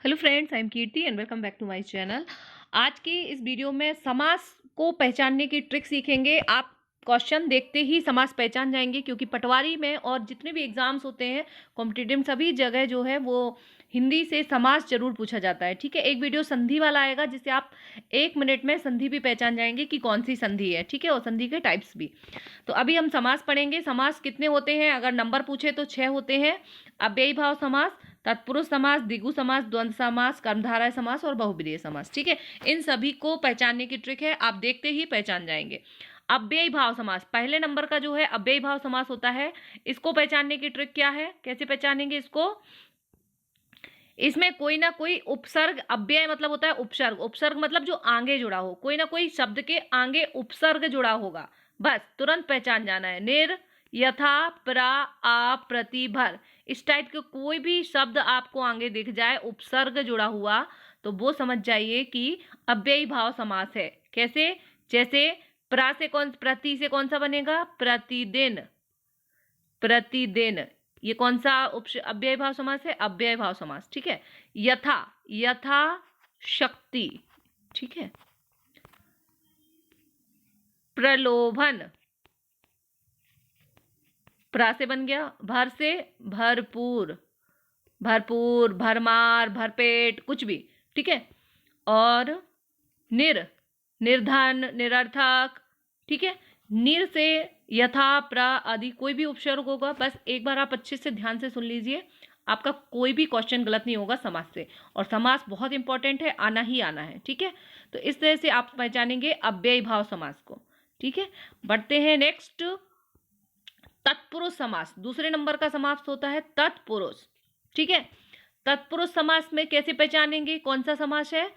Hello friends, I am Kirti and welcome back to my channel. आज की इस video में समास को पहचानने की ट्रिक सीखेंगे। आप क्वेश्चन देखते ही समास पहचान जाएंगे, क्योंकि पटवारी में और जितने भी एग्जाम्स होते हैं कॉम्पिटिटिव, सभी जगह जो है वो हिंदी से समास जरूर पूछा जाता है। ठीक है, एक वीडियो संधि वाला आएगा जिससे आप 1 मिनट में संधि भी पहचान जाएंगे कि कौन सी संधि है। ठीक है, और संधि के टाइप्स भी। तो अभी हम समास पढ़ेंगे। समास कितने होते हैं, अगर नंबर पूछे तो 6 होते हैं। अव्ययी भाव समास, तत्पुरुष समास, द्विगु समास, द्वंद्व समास, कर्मधारय समास और बहुब्रीहि समास। ठीक है, इन सभी को पहचानने की ट्रिक है, आप देखते ही पहचान जाएंगे। अव्ययी भाव समास, पहले नंबर का जो है अव्ययी भाव समास होता है। इसको पहचानने की ट्रिक क्या है, कैसे पहचानेंगे इसको? इसमें कोई ना कोई उपसर्ग, अव्यय मतलब होता है उपसर्ग, उपसर्ग मतलब जो आगे जुड़ा हो, कोई ना कोई शब्द के आगे उपसर्ग जुड़ा होगा, बस तुरंत पहचान जाना है। निर, यथा, प्रा, आ, प्रति, भर, इस टाइप के कोई भी शब्द आपको आगे दिख जाए उपसर्ग जुड़ा हुआ, तो वो समझ जाइए कि अव्ययी भाव समास है। कैसे? जैसे प्रा से प्रति से कौन सा बनेगा? प्रतिदिन, प्रतिदिन। ये कौन सा अव्यय भाव समास है? अव्यय भाव समास। ठीक है। यथा, यथा शक्ति। ठीक है। प्रलोभन, प्रा से बन गया। भर से भरपूर, भरपूर, भरमार, भरपेट, कुछ भी। ठीक है। और निर, निर्धन, निरर्थक। ठीक है। निर से यथा, प्रा आदि कोई भी उपसर्ग होगा, बस एक बार आप अच्छे से ध्यान से सुन लीजिए, आपका कोई भी क्वेश्चन गलत नहीं होगा समास से। और समास बहुत इंपॉर्टेंट है, आना ही आना है। ठीक है, तो इस तरह से आप पहचानेंगे अव्ययी भाव समास को। ठीक है, बढ़ते हैं नेक्स्ट। तत्पुरुष समास, दूसरे नंबर का समास होता है तत्पुरुष। ठीक है, तत्पुरुष समास में कैसे पहचानेंगे कौन सा समास है?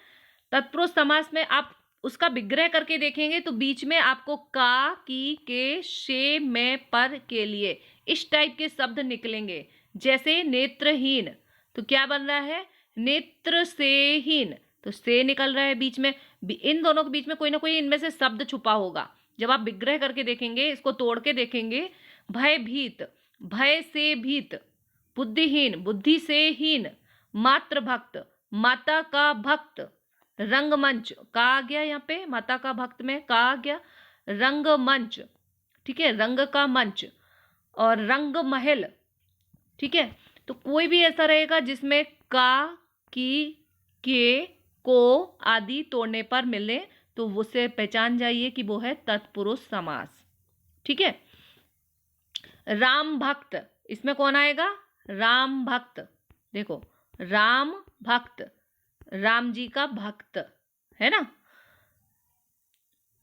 तत्पुरुष समास में आप उसका विग्रह करके देखेंगे तो बीच में आपको का, की, के, शे, में, पर, के लिए, इस टाइप के शब्द निकलेंगे। जैसे नेत्रहीन, तो क्या बन रहा है? नेत्र से हीन, तो से निकल रहा है बीच में। इन दोनों के बीच में कोई ना कोई इनमें से शब्द छुपा होगा। जब आप विग्रह करके देखेंगे, इसको तोड़ के देखेंगे। भयभीत, भय से भीत। बुद्धिहीन, बुद्धि से हीन। मातृभक्त, माता का भक्त। रंगमंच, का आ गया यहाँ पे, माता का भक्त में का आ गया। रंगमंच, ठीक है, रंग का मंच। और रंग महल। ठीक है, तो कोई भी ऐसा रहेगा जिसमें का, की, के, को आदि तोड़ने पर मिले, तो उसे पहचान जाइए कि वो है तत्पुरुष समास। ठीक है। राम भक्त, इसमें कौन आएगा? राम भक्त। देखो, राम भक्त, राम जी का भक्त है ना।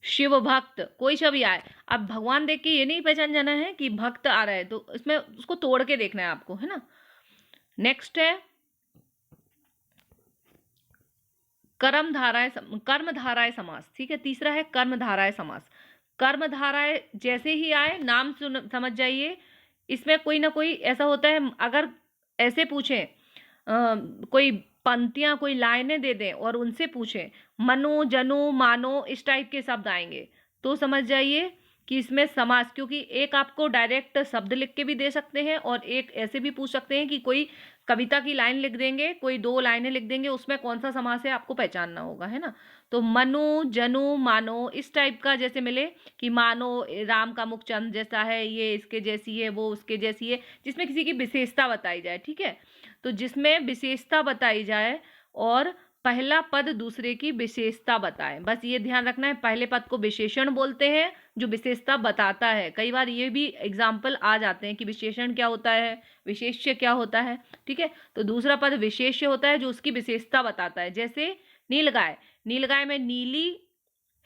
शिव भक्त, कोई सा भी आए, अब भगवान देख के ये नहीं पहचान जाना है कि भक्त आ रहा है, तो इसमें उसको तोड़ के देखना है आपको, है ना। नेक्स्ट है कर्मधाराय समास। ठीक है, तीसरा है कर्मधाराय समास। कर्मधाराय जैसे ही आए नाम समझ जाइए, इसमें कोई ना कोई ऐसा होता है, अगर ऐसे पूछें, कोई पंक्तियां, कोई लाइनें दे दें और उनसे पूछें मनु, जनु, मानो, इस टाइप के शब्द आएंगे, तो समझ जाइए कि इसमें समास, क्योंकि एक आपको डायरेक्ट शब्द लिख के भी दे सकते हैं और एक ऐसे भी पूछ सकते हैं कि कोई कविता की लाइन लिख देंगे, कोई 2 लाइनें लिख देंगे, उसमें कौन सा समास है आपको पहचानना होगा, है ना। तो मनु, जनु, मानो, इस टाइप का जैसे मिले कि मानो राम का मुख चंद्र जैसा है, ये इसके जैसी है, वो उसके जैसी है, जिसमें किसी की विशेषता बताई जाए। ठीक है, तो जिसमें विशेषता बताई जाए और पहला पद दूसरे की विशेषता बताए, बस ये ध्यान रखना है। पहले पद को विशेषण बोलते हैं जो विशेषता बताता है। कई बार ये भी एग्जाम्पल आ जाते हैं कि विशेषण क्या होता है, विशेष्य क्या होता है। ठीक है, तो दूसरा पद विशेष्य होता है जो उसकी विशेषता बताता है। जैसे नीलगाय, नीलगाय में नीली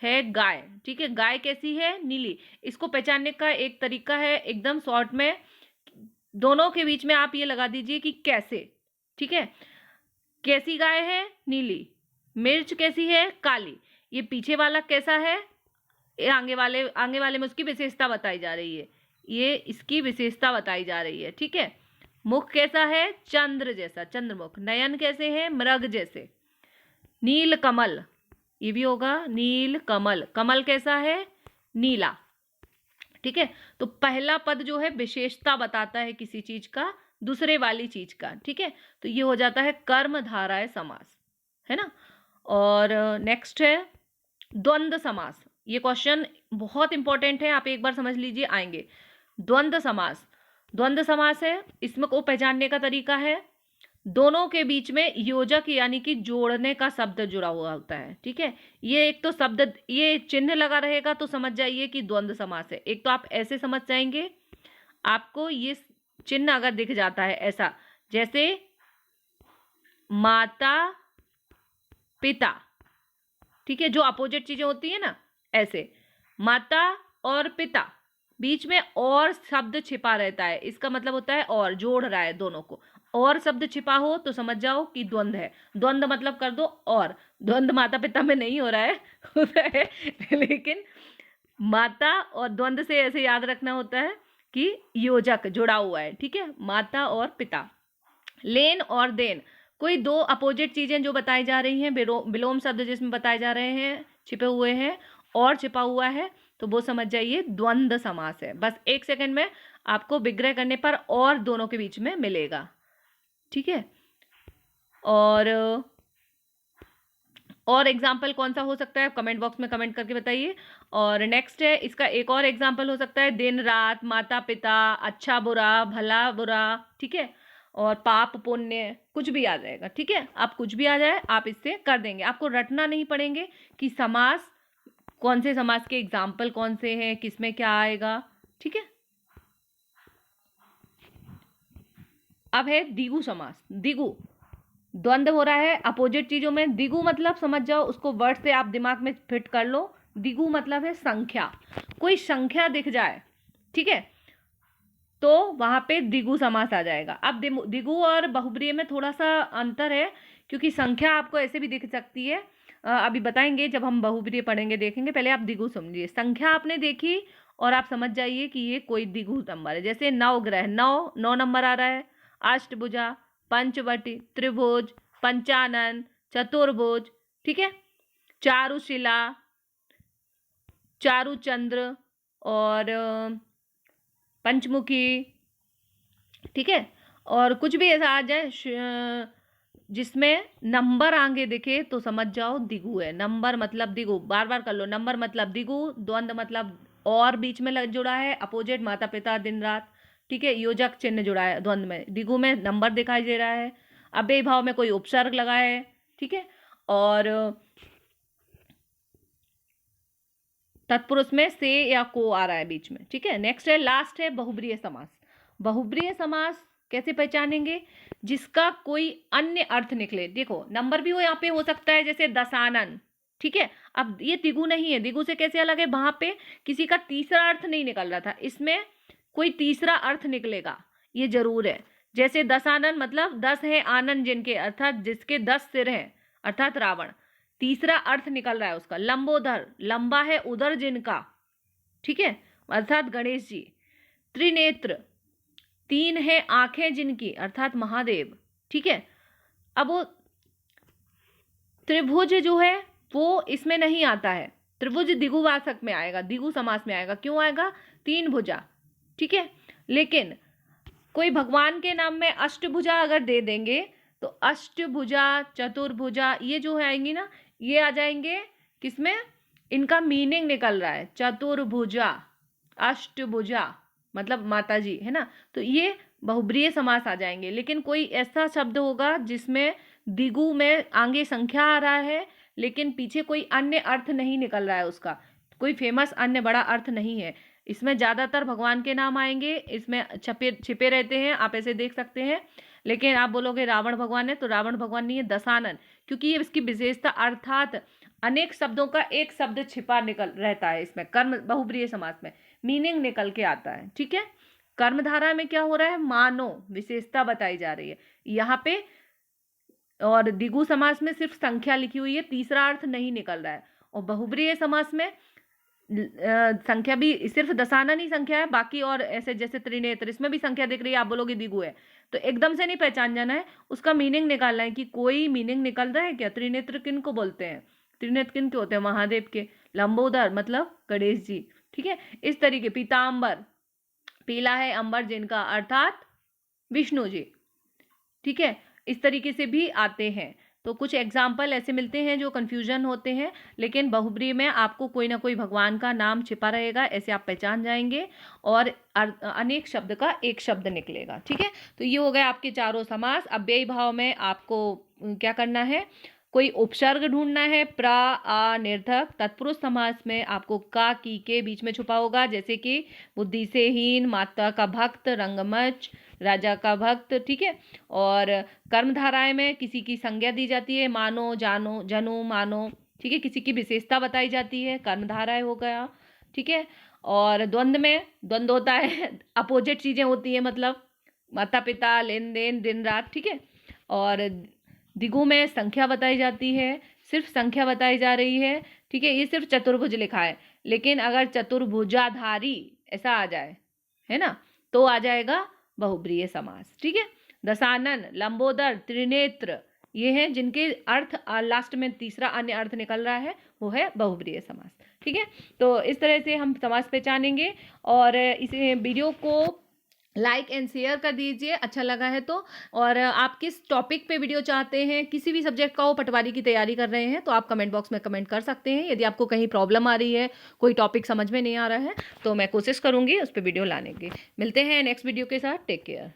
है गाय। ठीक है, गाय कैसी है? नीली। इसको पहचानने का एक तरीका है, एकदम शॉर्ट में, दोनों के बीच में आप ये लगा दीजिए कि कैसे। ठीक है, कैसी गाय है? नीली। मिर्च कैसी है? काली। ये पीछे वाला कैसा है? ये आगे वाले में उसकी विशेषता बताई जा रही है, ये इसकी विशेषता बताई जा रही है। ठीक है, मुख कैसा है? चंद्र जैसा, चंद्रमुख। नयन कैसे हैं? मृग जैसे। नील कमल, ये भी होगा नील कमल। कमल कैसा है? नीला। ठीक है, तो पहला पद जो है विशेषता बताता है किसी चीज का, दूसरे वाली चीज का, ठीक है। तो ये हो जाता है कर्मधारय समास, है ना। और नेक्स्ट है द्वंद्व समास। ये क्वेश्चन बहुत इंपॉर्टेंट है, आप एक बार समझ लीजिए, आएंगे। द्वंद्व समास, द्वंद्व समास है, इसमें को पहचानने का तरीका है, दोनों के बीच में योजक यानी कि जोड़ने का शब्द जुड़ा हुआ होता है, ठीक है। ये एक तो शब्द, ये चिन्ह लगा रहेगा तो समझ जाइए कि द्वंद्व समास है। एक तो आप ऐसे समझ जाएंगे, आपको ये चिन्ह अगर दिख जाता है ऐसा, जैसे माता पिता, ठीक है, जो अपोजिट चीजें होती है ना, ऐसे माता और पिता, बीच में और शब्द छिपा रहता है, इसका मतलब होता है और, जोड़ रहा है दोनों को, और शब्द छिपा हो तो समझ जाओ कि द्वंद्व है। द्वंद्व मतलब कर दो और, द्वंद्व माता पिता में नहीं हो रहा है, होता है लेकिन माता और द्वंद्व से ऐसे याद रखना होता है कि योजक जुड़ा हुआ है, ठीक है, माता और पिता। लेन और देन, कोई दो अपोजिट चीजें जो बताई जा रही हैं, विलोम शब्द जिसमें बताए जा रहे हैं, छिपे हुए हैं और छिपा हुआ है, तो वो समझ जाइए द्वंद्व समास है। बस एक सेकंड में आपको विग्रह करने पर और दोनों के बीच में मिलेगा, ठीक है। और एग्जाम्पल कौन सा हो सकता है, कमेंट बॉक्स में कमेंट करके बताइए। और नेक्स्ट है, इसका एक और एग्जाम्पल हो सकता है दिन रात, माता पिता, अच्छा बुरा, भला बुरा, ठीक है, और पाप पुण्य, कुछ भी आ जाएगा, ठीक है। आप कुछ भी आ जाए आप इससे कर देंगे, आपको रटना नहीं पड़ेंगे कि समास कौन से समास के एग्जाम्पल कौन से हैं, किसमें क्या आएगा, ठीक है। अब है द्विगु समास। द्विगु, द्वंद्व हो रहा है अपोजिट चीजों में, द्विगु मतलब समझ जाओ, उसको वर्ड से आप दिमाग में फिट कर लो। द्विगु मतलब है संख्या, कोई संख्या दिख जाए, ठीक है, तो वहां पे द्विगु समास आ जाएगा। अब द्विगु और बहुब्रीहि में थोड़ा सा अंतर है, क्योंकि संख्या आपको ऐसे भी दिख सकती है, अभी बताएंगे जब हम बहुब्रीहि पढ़ेंगे, देखेंगे। पहले आप द्विगु समझिए, संख्या आपने देखी और आप समझ जाइए कि ये कोई द्विगु नंबर है। जैसे नवग्रह, 9 नंबर आ रहा है, अष्टभुजा, पंचवटी, त्रिभुज, पंचानन, चतुर्भुज, ठीक है, चारुशिला, चारुचंद्र और पंचमुखी, ठीक है। और कुछ भी ऐसा आ जाए जिसमें नंबर आगे दिखे तो समझ जाओ द्विगु है। नंबर मतलब द्विगु, बार बार कर लो, नंबर मतलब द्विगु, द्वंद्व मतलब और बीच में जुड़ा है, अपोजिट माता पिता दिन रात, ठीक है, योजक चिन्ह जुड़ा है द्वंद्व में, द्विगु में नंबर दिखाई दे रहा है, अव्ययी भाव में कोई उपसर्ग लगा है, ठीक है, और तत्पुरुष में से या को आ रहा है बीच में, ठीक है। नेक्स्ट है, लास्ट है बहुब्रीहि समास। बहुब्रीहि समास कैसे पहचानेंगे, जिसका कोई अन्य अर्थ निकले। देखो नंबर भी वो यहाँ पे हो सकता है, जैसे दशानन, ठीक है। अब ये द्विगु नहीं है, द्विगु से कैसे अलग है, वहां पे किसी का तीसरा अर्थ नहीं निकल रहा था, इसमें कोई तीसरा अर्थ निकलेगा, ये जरूर है। जैसे दशानन मतलब 10 है आनंद जिनके, अर्थात जिसके 10 सिर हैं, अर्थात रावण, तीसरा अर्थ निकल रहा है उसका। लंबोदर, लंबा है उदर जिनका, ठीक है, अर्थात गणेश जी। त्रिनेत्र, 3 है आंखें जिनकी, अर्थात महादेव, ठीक है। अब वो त्रिभुज जो है वो इसमें नहीं आता है, त्रिभुज द्विगुवाचक में आएगा, द्विगु समास में आएगा। क्यों आएगा, 3 भुजा, ठीक है। लेकिन कोई भगवान के नाम में अष्टभुजा अगर दे देंगे तो अष्टभुजा, चतुर्भुजा, ये जो है आएंगी ना, ये आ जाएंगे किसमें, इनका मीनिंग निकल रहा है, चतुर्भुजा, अष्टभुजा मतलब माता जी, है ना, तो ये बहुब्रीहि समास आ जाएंगे। लेकिन कोई ऐसा शब्द होगा जिसमें द्विगु में आगे संख्या आ रहा है लेकिन पीछे कोई अन्य अर्थ नहीं निकल रहा है, उसका कोई फेमस अन्य बड़ा अर्थ नहीं है। इसमें ज्यादातर भगवान के नाम आएंगे, इसमें छिपे रहते हैं, आप ऐसे देख सकते हैं। लेकिन आप बोलोगे रावण भगवान है, तो रावण भगवान नहीं है, दशानन, क्योंकि ये इसकी विशेषता, अर्थात अनेक शब्दों का एक शब्द छिपा निकल रहता है इसमें, कर्म बहुब्रीहि समास में मीनिंग निकल के आता है, ठीक है। कर्मधारा में क्या हो रहा है, मानो विशेषता बताई जा रही है यहाँ पे, और द्विगु समास में सिर्फ संख्या लिखी हुई है, तीसरा अर्थ नहीं निकल रहा है। और बहुब्रीहि समास में संख्या भी सिर्फ दशानन ही संख्या है, बाकी और ऐसे जैसे त्रिनेत्र, इसमें भी संख्या दिख रही है, आप बोलोगे द्विगु है, तो एकदम से नहीं पहचान जाना है, उसका मीनिंग निकालना है कि कोई मीनिंग निकल रहा है क्या। त्रिनेत्र किन को बोलते हैं, त्रिनेत्र किन के होते हैं, महादेव के। लंबोदर मतलब गणेश जी, ठीक है। इस तरीके, पीतांबर, पीला है अंबर जिनका, अर्थात विष्णु जी, ठीक है, इस तरीके से भी आते हैं। तो कुछ एग्जाम्पल ऐसे मिलते हैं जो कंफ्यूजन होते हैं, लेकिन बहुब्रीहि में आपको कोई ना कोई भगवान का नाम छिपा रहेगा, ऐसे आप पहचान जाएंगे और अनेक शब्द का एक शब्द निकलेगा। ठीक है, तो ये हो गए आपके चारों समास। अब व्यय भाव में आपको क्या करना है, कोई उपसर्ग ढूंढना है। प्रा, आ, निर्धक। तत्पुरुष समास में आपको का, की के बीच में छुपा होगा, जैसे कि बुद्धि से हीन, माता का भक्त, रंगमंच, राजा का भक्त। ठीक है, और कर्मधाराएं में किसी की संज्ञा दी जाती है, मानो, जानो, जनु, मानो। ठीक है, किसी की विशेषता बताई जाती है, कर्मधाराएं हो गया। ठीक है, और द्वंद्व में द्वंद्व होता है, अपोजिट चीजें होती है, मतलब माता पिता, लेन देन, दिन रात। ठीक है, और दिगु में संख्या बताई जाती है, सिर्फ संख्या बताई जा रही है। ठीक है, ये सिर्फ चतुर्भुज लिखा है, लेकिन अगर चतुर्भुजाधारी ऐसा आ जाए, है ना, तो आ जाएगा बहुब्रीहि समास। ठीक है, दशानन, लंबोदर, त्रिनेत्र, ये हैं जिनके अर्थ लास्ट में तीसरा अन्य अर्थ निकल रहा है, वो है बहुब्रीहि समास। ठीक है, तो इस तरह से हम समास पहचानेंगे। और इस वीडियो को लाइक एंड शेयर कर दीजिए अच्छा लगा है तो। और आप किस टॉपिक पे वीडियो चाहते हैं, किसी भी सब्जेक्ट का हो, पटवारी की तैयारी कर रहे हैं तो आप कमेंट बॉक्स में कमेंट कर सकते हैं। यदि आपको कहीं प्रॉब्लम आ रही है, कोई टॉपिक समझ में नहीं आ रहा है, तो मैं कोशिश करूंगी उस पर वीडियो लाने की। मिलते हैं नेक्स्ट वीडियो के साथ। Take care.